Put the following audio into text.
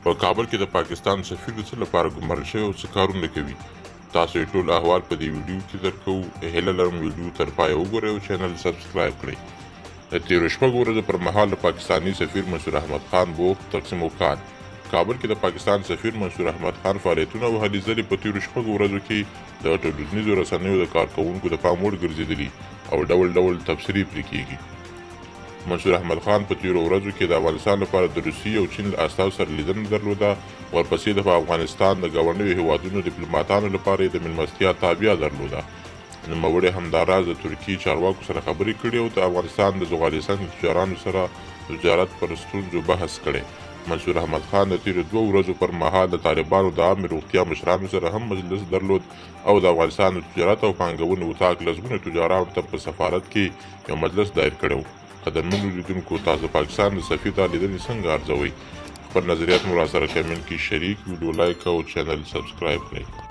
په کابل کې د پاکستان سفیر د څه لپاره ګمارل شوی او څه کارونه کوي. تاسو یې ټول احوال په دې ویډیو کې درکوو. هیله لرم ویډیو تر پایه وګورئ او چینل سبسکرایب کړئ. د تېرو شپږو ورځو پر مهال د پاکستاني سفیر منصور احمد خان بوخت تقسیم اوقات. کابل کې د پاکستان سفیر منصور احمد خان فعالیتونه او هلې ځلې په تېرو شپږو ورځو کې د ټولنیزو رسنیو د کارکوونکو د پام وړ ګرځېدلي او ډول ډول تبصرې پرې کېږي. منصور احمد خان په تېرو ورځو کې د افغانستان لپاره د روسیې او چین له استازو سره لیدنه درلوده. ورپسې د افغانستان د ګاونډیو هېوادونو ډیپلوماتانو لپاره د مېلمستیا تابیا درلوده. نوموړي همداراز د ترکیې چارواکو سره خبرې کړې او د افغانستان د زغالستان تجارانو سره د تجارت پر ستونزو بحث کړی. منصور احمد خان د تېرو 2 ورځو پر مهال د طالبانو د عامې روغتیا مشرانو سره هم مجلس درلود او د افغانستان د تجارت او پانګونې وطاق لسګونو تجارانو ته په سفارت کې یو مجلس دایر کړی. قدرمنو لیدونکو، تاسو پاکستان د سفیر دا لیدنې څنګه ارزوئ؟ خپل نظریات مو راسره کمنټ کې شریک، ویډیو لایک او چینل سبسکرایب کړئ.